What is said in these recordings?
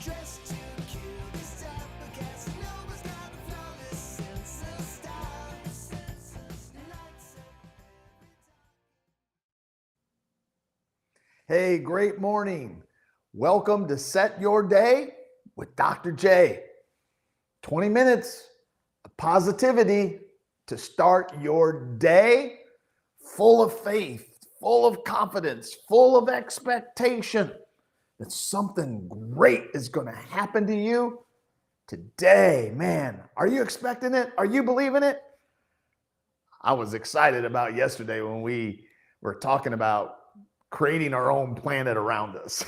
Dressed too cute this time because no one's got a flawless sense of style. Lights up every time. Hey, great morning. Welcome to Set Your Day with Dr. J. 20 minutes of positivity to start your day full of faith, full of confidence, full of expectation that something great is going to happen to you today. Man, are you expecting it? Are you believing it? I was excited about yesterday when we were talking about creating our own planet around us,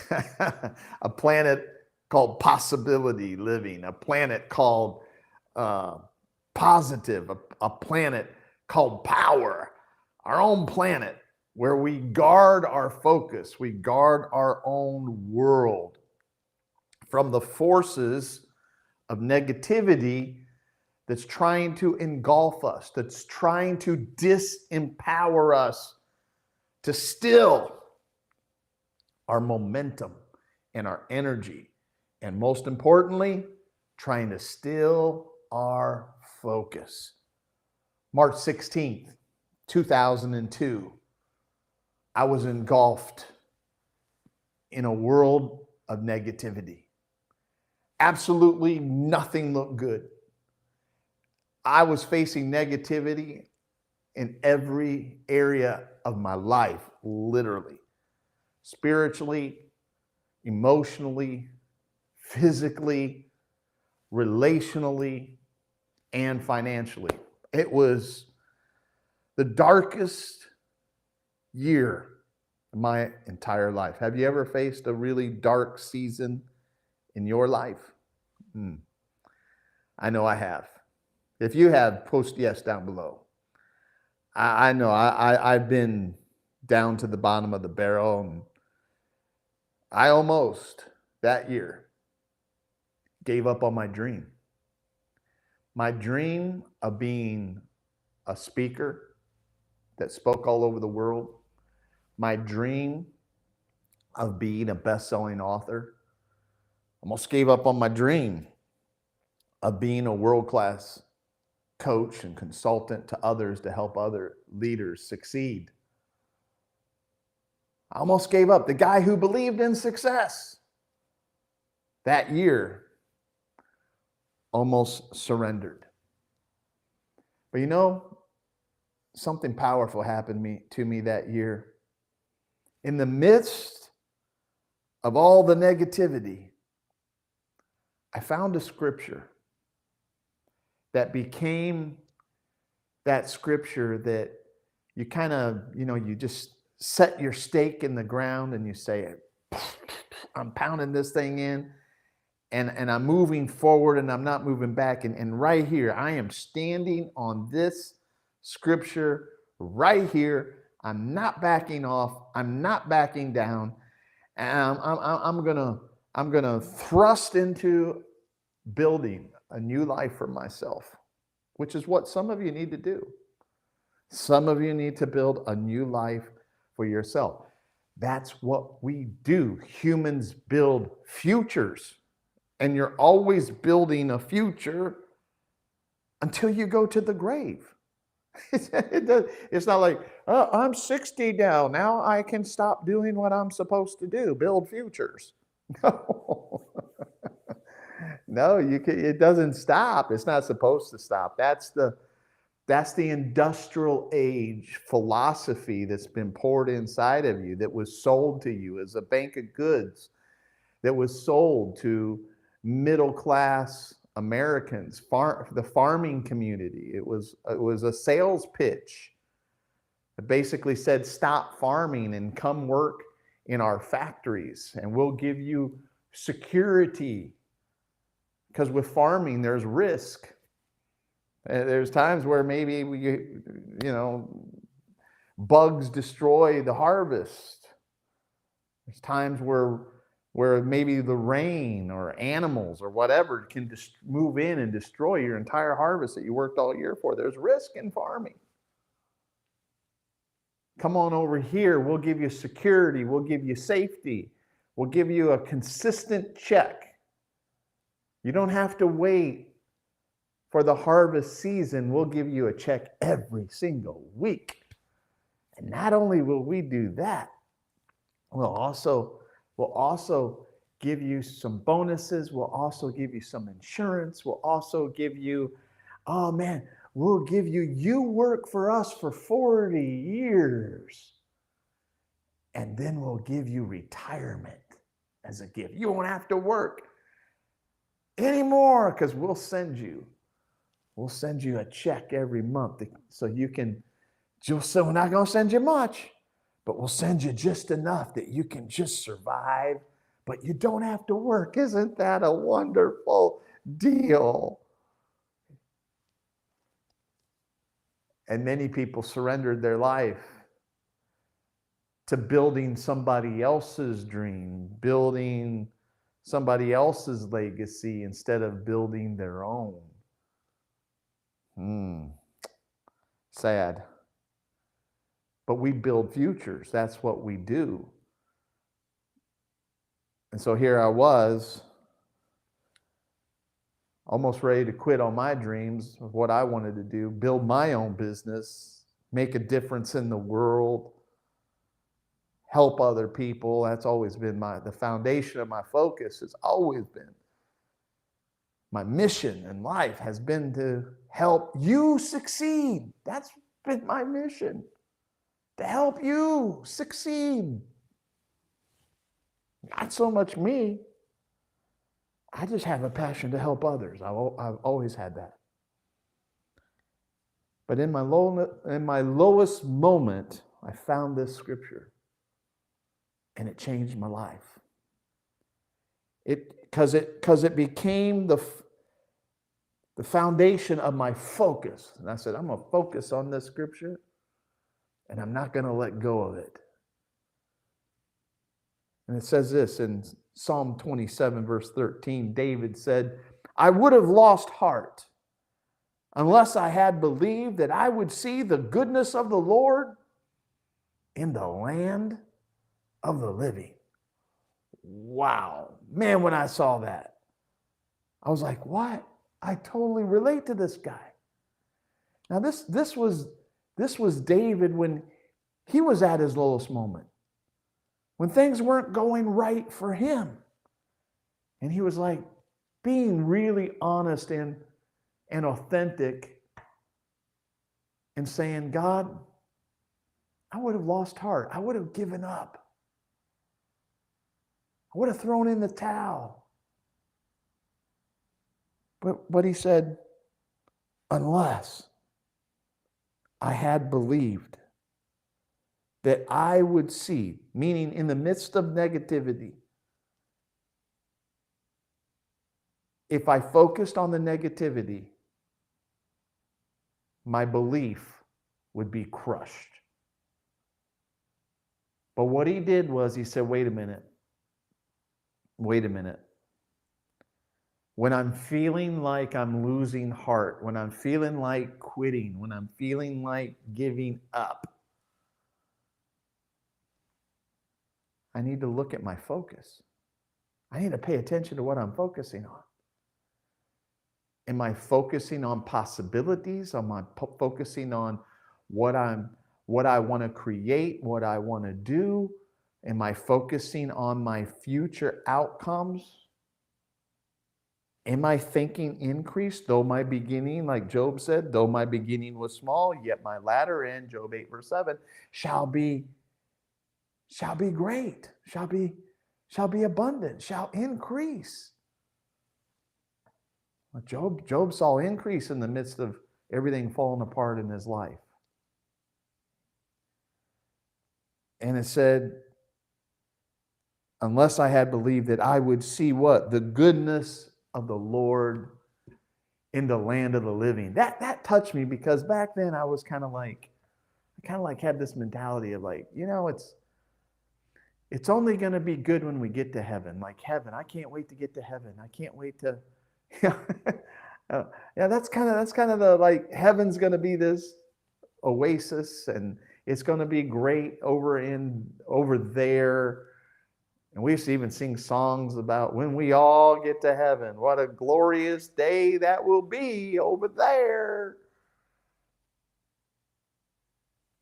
a planet called possibility living, a planet called positive, a planet called power, our own planet where we guard our focus, we guard our own world from the forces of negativity that's trying to engulf us, that's trying to disempower us, to still our momentum and our energy, and most importantly, trying to still our focus. March 16th, 2002, I was engulfed in a world of negativity. Absolutely nothing looked good. I was facing negativity in every area of my life, literally. Spiritually, emotionally, physically, relationally, and financially. It was the darkest year of my entire life. Have you ever faced a really dark season in your life? I know I have. If you have, post yes down below. I know I've been down to the bottom of the barrel, and I almost that year gave up on my dream. My dream of being a speaker that spoke all over the world. My dream of being a best-selling author. Almost gave up on my dream of being a world-class coach and consultant to others to help other leaders succeed. I almost gave up. The guy who believed in success that year almost surrendered. But you know, something powerful happened to me that year. In the midst of all the negativity, I found a scripture that became that scripture that you kind of, you just set your stake in the ground and you say, I'm pounding this thing in and I'm moving forward and I'm not moving back. And right here, I am standing on this scripture right here. I'm not backing off. I'm not backing down. And I'm gonna thrust into building a new life for myself, which is what some of you need to do. Some of you need to build a new life for yourself. That's what we do. Humans build futures, and you're always building a future until you go to the grave. It's not like, oh, I'm 60 now. Now I can stop doing what I'm supposed to do, build futures. No. No, it doesn't stop. It's not supposed to stop. That's the industrial age philosophy that's been poured inside of you, that was sold to you as a bank of goods, that was sold to middle class Americans, the farming community. It was a sales pitch. It basically said, stop farming and come work in our factories, and we'll give you security. Because with farming, there's risk. There's times where maybe bugs destroy the harvest. There's times where maybe the rain or animals or whatever can just move in and destroy your entire harvest that you worked all year for. There's risk in farming. Come on over here. We'll give you security. We'll give you safety. We'll give you a consistent check You don't have to wait for the harvest season. We'll give you a check every single week. And not only will we do that, we'll also give you some bonuses. We'll also give you some insurance. We'll also give you, oh man, we'll give you, you work for us for 40 years. And then we'll give you retirement as a gift. You won't have to work anymore because we'll send you a check every month so you can, so we're not going to send you much, but we'll send you just enough that you can just survive, but you don't have to work. Isn't that a wonderful deal? And many people surrendered their life to building somebody else's dream, building somebody else's legacy instead of building their own. Sad. But we build futures. That's what we do. And so here I was, almost ready to quit on my dreams of what I wanted to do, build my own business, make a difference in the world, help other people. That's always been the foundation of my focus has always been. My mission in life has been to help you succeed. That's been my mission, to help you succeed. Not so much me. I just have a passion to help others. I've always had that. But in my lowest moment, I found this scripture, and it changed my life. Because it became the foundation of my focus. And I said, I'm going to focus on this scripture, and I'm not going to let go of it. And it says this in Psalm 27, verse 13, David said, I would have lost heart unless I had believed that I would see the goodness of the Lord in the land of the living. Wow. Man, when I saw that, I was like, what? I totally relate to this guy. Now, this was David when he was at his lowest moment, when things weren't going right for him. And he was like being really honest and authentic and saying, God, I would have lost heart. I would have given up. I would have thrown in the towel. But he said, unless I had believed that I would see, meaning in the midst of negativity, if I focused on the negativity, my belief would be crushed. But what he did was he said, wait a minute. When I'm feeling like I'm losing heart, when I'm feeling like quitting, when I'm feeling like giving up, I need to look at my focus. I need to pay attention to what I'm focusing on. Am I focusing on possibilities? Am I focusing on what I want to create, what I want to do? Am I focusing on my future outcomes? Am I thinking increase, though my beginning, like Job said, though my beginning was small, yet my latter end, Job 8, verse 7, shall be great, shall be abundant, shall increase. Job saw increase in the midst of everything falling apart in his life. And it said, unless I had believed that I would see what? The goodness of the Lord in the land of the living. That touched me because back then I was kind of like had this mentality of like, it's only going to be good when we get to heaven. Like heaven, I can't wait to get to heaven. I can't wait to that's kind of the like heaven's going to be this oasis and it's going to be great over there. And we used to even sing songs about when we all get to heaven, what a glorious day that will be over there.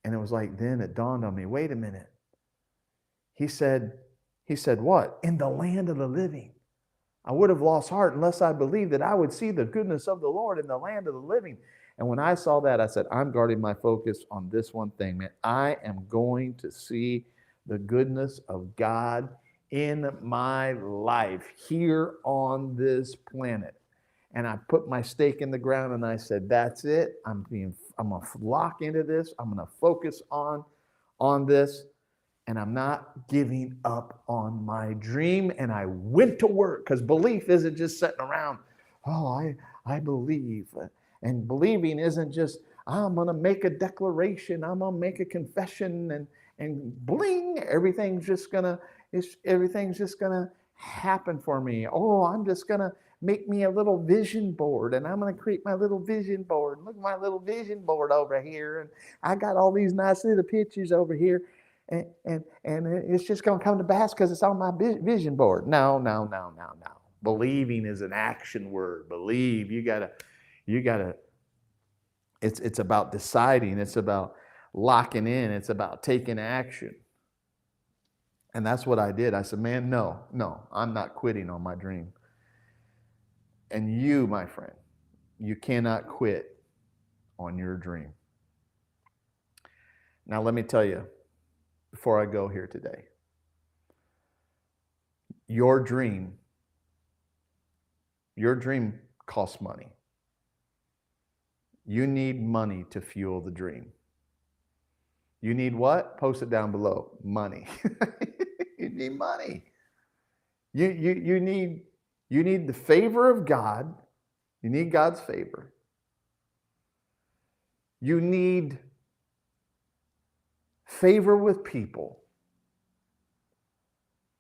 And it was like, then it dawned on me, wait a minute. He said, what? In the land of the living. I would have lost heart unless I believed that I would see the goodness of the Lord in the land of the living. And when I saw that, I said, I'm guarding my focus on this one thing, man. I am going to see the goodness of God in my life here on this planet. And I put my stake in the ground and I said, that's it. I'm going to lock into this. I'm going to focus on this. And I'm not giving up on my dream. And I went to work, because belief isn't just sitting around. Oh, I believe. And believing isn't just, I'm going to make a declaration. I'm going to make a confession and bling, everything's just going to happen for me. Oh, I'm just going to make me a little vision board, and I'm going to create my little vision board. Look at my little vision board over here. And I got all these nice little pictures over here. And it's just going to come to pass because it's on my vision board. No. Believing is an action word. Believe. You gotta. It's about deciding. It's about locking in. It's about taking action. And that's what I did. I said, man, no, I'm not quitting on my dream. And you, my friend, you cannot quit on your dream. Now, let me tell you, before I go here today, your dream costs money. You need money to fuel the dream. You need what? Post it down below. Money. You need money. You need the favor of God. You need God's favor. You need favor with people.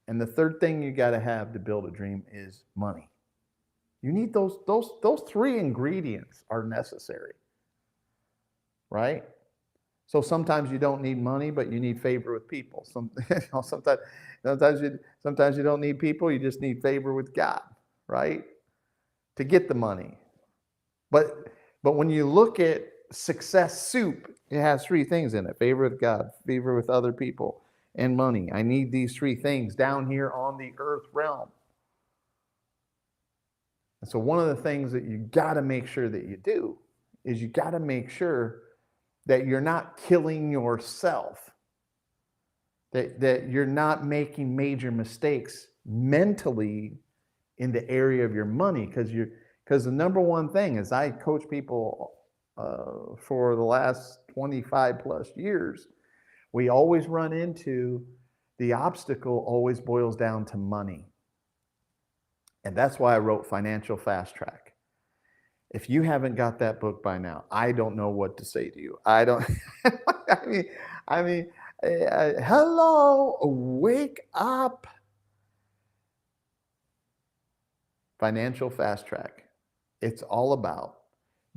And the third thing you got to have to build a dream is money. You need those three ingredients are necessary. Right? So sometimes you don't need money, but you need favor with people. Sometimes you don't need people, you just need favor with God, right? To get the money. But when you look at success soup, it has three things in it: favor with God, favor with other people, and money. I need these three things down here on the earth realm. And so one of the things that you got to make sure that you do is you got to make sure that you're not killing yourself, that you're not making major mistakes mentally in the area of your money, because the number one thing is, I coach people for the last 25 plus years, we always run into the obstacle always boils down to money. And that's why I wrote Financial Fast Track. If you haven't got that book by now, I don't know what to say to you. I don't. I mean, hello, wake up. Financial Fast Track. It's all about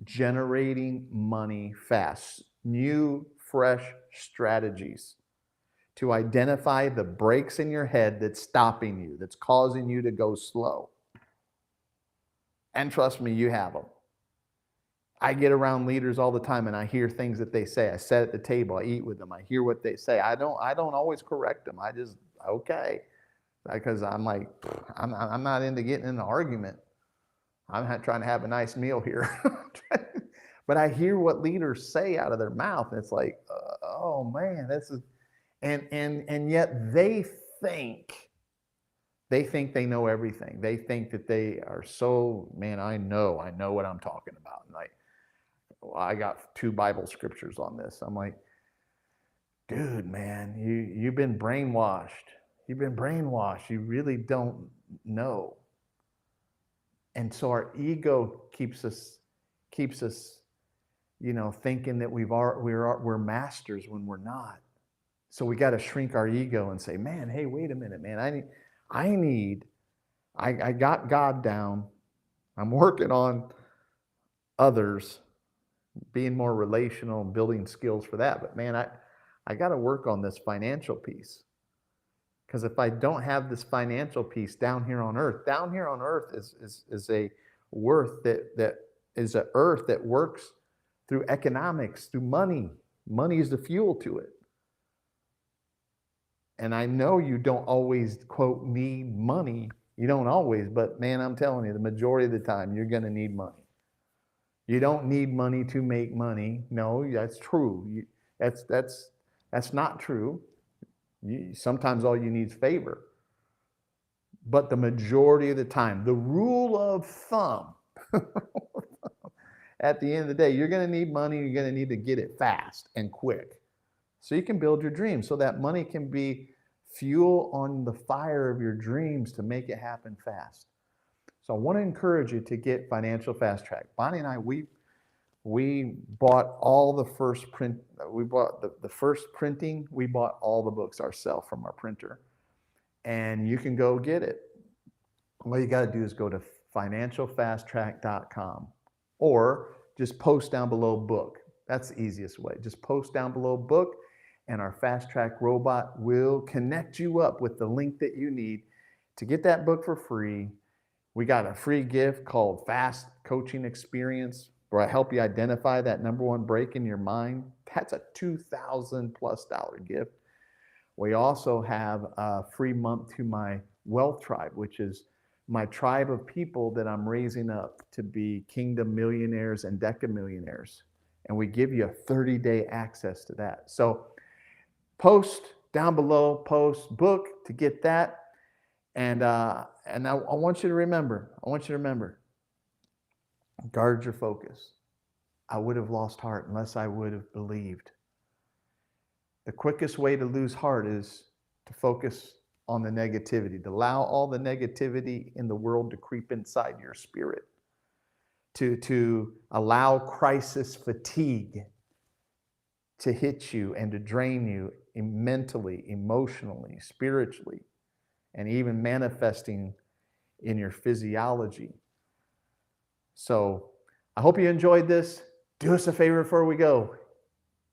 generating money fast. New, fresh strategies to identify the brakes in your head that's stopping you, that's causing you to go slow. And trust me, you have them. I get around leaders all the time and I hear things that they say. I sit at the table, I eat with them, I hear what they say. I don't always correct them. I just, okay. Because I'm like, I'm not into getting in an argument. I'm not trying to have a nice meal here. But I hear what leaders say out of their mouth, and it's like, oh man, this is, and yet they think they know everything. They think that they are so, man, I know what I'm talking about. And like, well, I got 2 Bible scriptures on this. I'm like, dude, man, you've been brainwashed. You've been brainwashed. You really don't know. And so our ego keeps us, thinking that we're masters when we're not. So we got to shrink our ego and say, man, hey, wait a minute, man. I got God down. I'm working on others, being more relational and building skills for that. But man, I got to work on this financial piece. Because if I don't have this financial piece down here on earth is a worth that is a earth that works through economics, through money. Money is the fuel to it. And I know you don't always, quote, need money. You don't always, but man, I'm telling you, the majority of the time, you're going to need money. You don't need money to make money. No, that's true. That's not true. Sometimes all you need is favor. But the majority of the time, the rule of thumb, at the end of the day, you're going to need money. You're going to need to get it fast and quick. So you can build your dreams, so that money can be fuel on the fire of your dreams to make it happen fast. So I want to encourage you to get Financial Fast Track. Bonnie and I, we bought all the first print. We bought the first printing. We bought all the books ourselves from our printer. And you can go get it. All you got to do is go to financialfasttrack.com or just post down below book. That's the easiest way. Just post down below book, and our Fast Track robot will connect you up with the link that you need to get that book for free. We got a free gift called Fast Coaching Experience, where I help you identify that number one break in your mind. That's a $2,000+ gift. We also have a free month to my Wealth Tribe, which is my tribe of people that I'm raising up to be kingdom millionaires and decamillionaires. And we give you a 30-day access to that. So post down below, post book to get that. And I want you to remember, guard your focus. I would have lost heart unless I would have believed. The quickest way to lose heart is to focus on the negativity, to allow all the negativity in the world to creep inside your spirit, to allow crisis fatigue to hit you and to drain you mentally, emotionally, spiritually, and even manifesting in your physiology. So I hope you enjoyed this. Do us a favor before we go.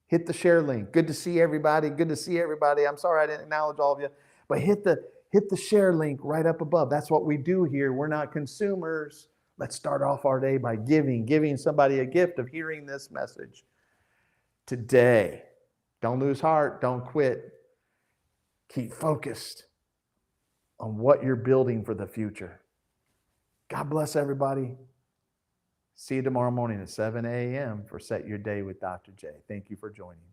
Hit the share link. Good to see everybody. I'm sorry I didn't acknowledge all of you, but hit the share link right up above. That's what we do here. We're not consumers. Let's start off our day by giving somebody a gift of hearing this message today. Don't lose heart. Don't quit. Keep focused on what you're building for the future. God bless everybody. See you tomorrow morning at 7 a.m. for Set Your Day with Dr. J. Thank you for joining.